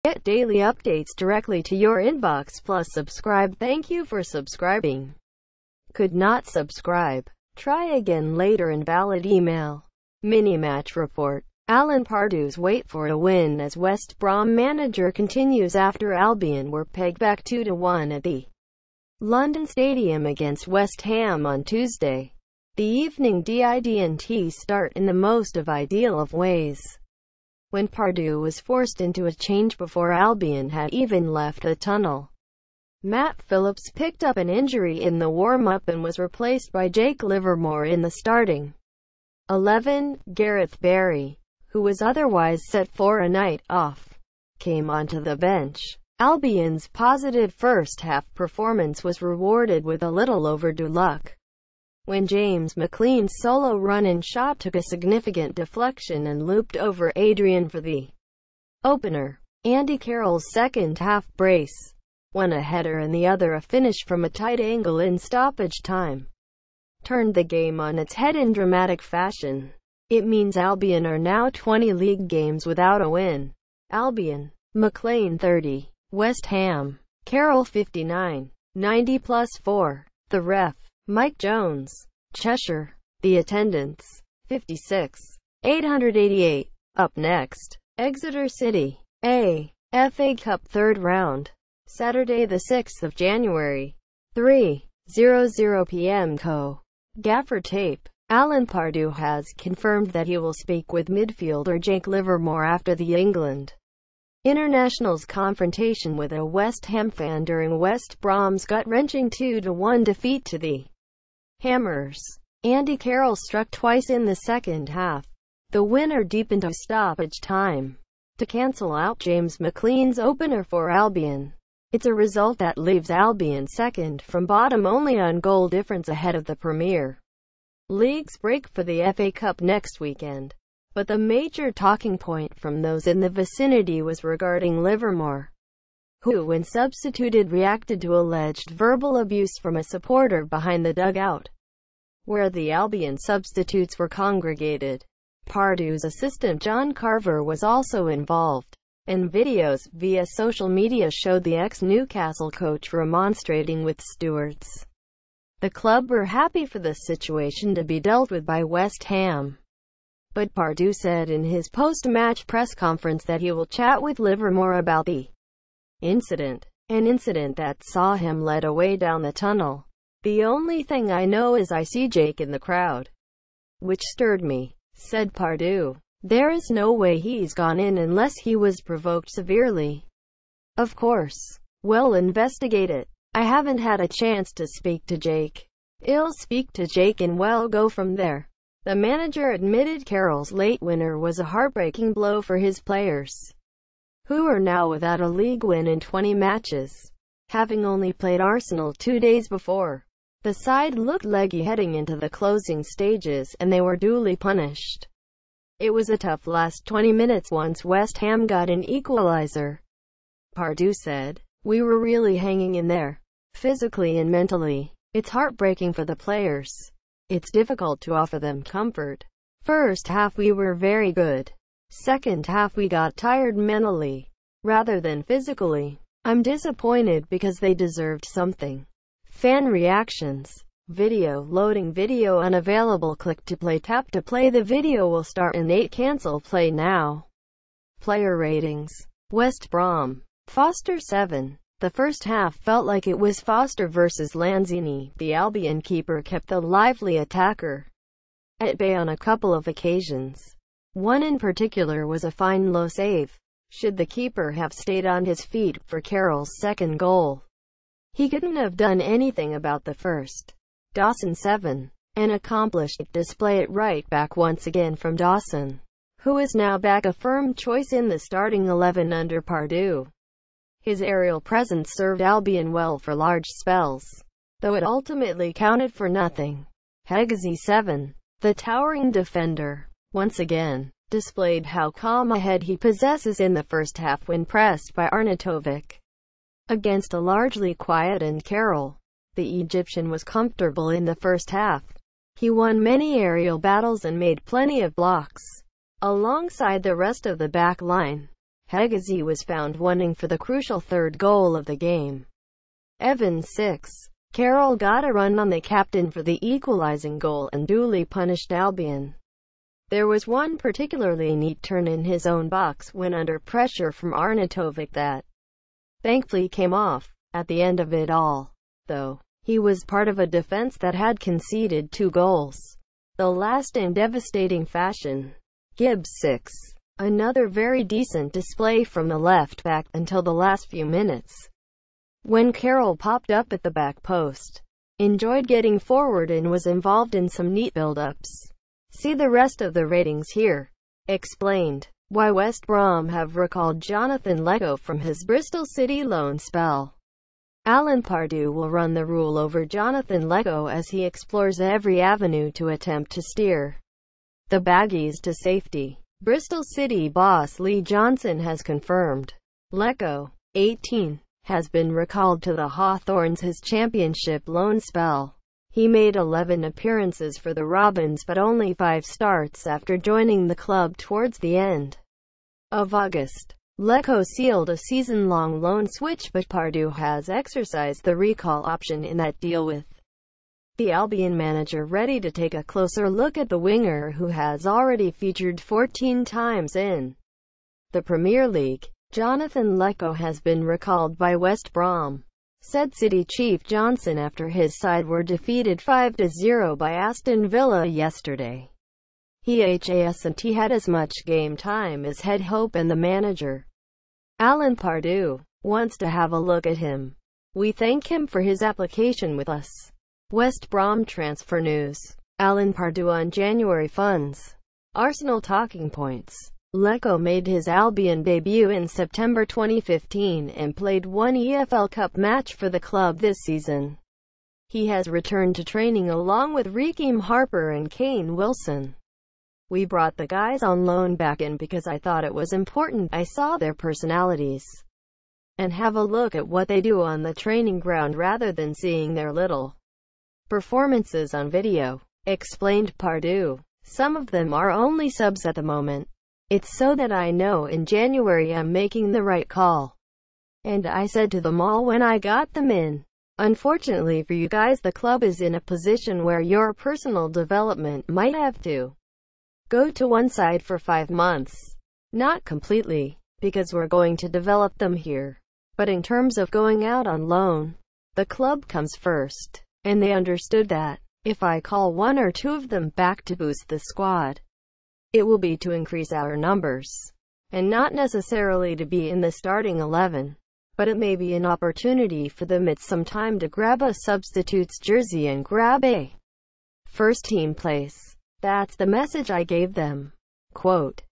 Get daily updates directly to your inbox plus subscribe. Thank you for subscribing. Could not subscribe? Try again later. Invalid email. Mini-match report. Alan Pardew's wait for a win as West Brom manager continues after Albion were pegged back 2-1 at the London Stadium against West Ham on Tuesday. The evening didn't start in the most ideal of ways, when Pardew was forced into a change before Albion had even left the tunnel. Matt Phillips picked up an injury in the warm-up and was replaced by Jake Livermore in the starting 11. Gareth Barry, who was otherwise set for a night off, came onto the bench. Albion's positive first-half performance was rewarded with a little overdue luck, when James McLean's solo run-in shot took a significant deflection and looped over Adrian for the opener. Andy Carroll's second-half brace, one a header and the other a finish from a tight angle in stoppage time, turned the game on its head in dramatic fashion. It means Albion are now 20 league games without a win. Albion, McLean 30, West Ham, Carroll 59, 90+4. The ref, Mike Jones, Cheshire. The attendance, 56, 888. Up next, Exeter City, FA Cup third round, Saturday the 6th of January, 3:00 p.m. Gaffer tape. Alan Pardew has confirmed that he will speak with midfielder Jake Livermore after the England International's confrontation with a West Ham fan during West Brom's gut-wrenching 2-1 defeat to the Hammers. Andy Carroll struck twice in the second half, the winner deep into stoppage time, to cancel out James McLean's opener for Albion. It's a result that leaves Albion second from bottom only on goal difference ahead of the Premier League's break for the FA Cup next weekend. But the major talking point from those in the vicinity was regarding Livermore, who, when substituted, reacted to alleged verbal abuse from a supporter behind the dugout, where the Albion substitutes were congregated. Pardew's assistant John Carver was also involved, and videos via social media showed the ex-Newcastle coach remonstrating with stewards. The club were happy for the situation to be dealt with by West Ham, but Pardew said in his post-match press conference that he will chat with Livermore about the incident, an incident that saw him led away down the tunnel. "The only thing I know is I see Jake in the crowd, which stirred me," said Pardew. "There is no way he's gone in unless he was provoked severely. Of course, we'll investigate it. I haven't had a chance to speak to Jake. I'll speak to Jake and we'll go from there." The manager admitted Carroll's late winner was a heartbreaking blow for his players, who are now without a league win in 20 matches, having only played Arsenal 2 days before. The side looked leggy heading into the closing stages, and they were duly punished. "It was a tough last 20 minutes once West Ham got an equalizer," Pardew said. "We were really hanging in there, physically and mentally. It's heartbreaking for the players. It's difficult to offer them comfort. First half we were very good. Second half we got tired mentally, rather than physically. I'm disappointed because they deserved something." Fan reactions. Video loading. Video unavailable. Click to play. Tap to play. The video will start in 8. Cancel play now. Player ratings. West Brom. Foster 7. The first half felt like it was Foster versus Lanzini. The Albion keeper kept the lively attacker at bay on a couple of occasions. One in particular was a fine low save. Should the keeper have stayed on his feet for Carroll's second goal, he couldn't have done anything about the first. Dawson 7. An accomplished display at right back once again from Dawson, who is now back a firm choice in the starting 11 under Pardew. His aerial presence served Albion well for large spells, though it ultimately counted for nothing. Hegazy 7. The towering defender, once again, displayed how calm a head he possesses in the first half when pressed by Arnautovic. Against a largely quiet and Carroll, the Egyptian was comfortable in the first half, He won many aerial battles and made plenty of blocks. Alongside the rest of the back line, Hegazy was found wanting for the crucial third goal of the game. Evans 6. Carroll got a run on the captain for the equalizing goal and duly punished Albion. There was one particularly neat turn in his own box when under pressure from Arnautovic that thankfully came off. At the end of it all, though, he was part of a defense that had conceded 2 goals, the last in devastating fashion. Gibbs 6. Another very decent display from the left back until the last few minutes, when Carroll popped up at the back post. Enjoyed getting forward and was involved in some neat build-ups. See the rest of the ratings here. Explained. Why West Brom have recalled Jonathan Lecco from his Bristol City loan spell. Alan Pardew will run the rule over Jonathan Lecco as he explores every avenue to attempt to steer the Baggies to safety. Bristol City boss Lee Johnson has confirmed Lecco, 18, has been recalled to the Hawthorns his championship loan spell. He made 11 appearances for the Robins but only 5 starts after joining the club towards the end of August. Lecco sealed a season-long loan switch, but Pardew has exercised the recall option in that deal, with the Albion manager ready to take a closer look at the winger who has already featured 14 times in the Premier League. Jonathan Lecco has been recalled by West Brom, said City chief Johnson after his side were defeated 5-0 by Aston Villa yesterday. He hasn't had as much game time as head hope, and the manager, Alan Pardew, wants to have a look at him. We thank him for his application with us. West Brom transfer news. Alan Pardew on January funds. Arsenal talking points. Lecco made his Albion debut in September 2015 and played one EFL Cup match for the club this season. He has returned to training along with Rekeem Harper and Kane Wilson. We brought the guys on loan back in because I thought it was important I saw their personalities and have a look at what they do on the training ground rather than seeing their little performances on video, explained Pardew. Some of them are only subs at the moment. It's so that I know in January I'm making the right call. And I said to them all when I got them in, unfortunately for you guys, the club is in a position where your personal development might have to go to one side for 5 months. Not completely, because we're going to develop them here. But in terms of going out on loan, the club comes first. And they understood that if I call 1 or 2 of them back to boost the squad, it will be to increase our numbers, and not necessarily to be in the starting 11. But it may be an opportunity for them at some time to grab a substitute's jersey and grab a first-team place. That's the message I gave them. Quote,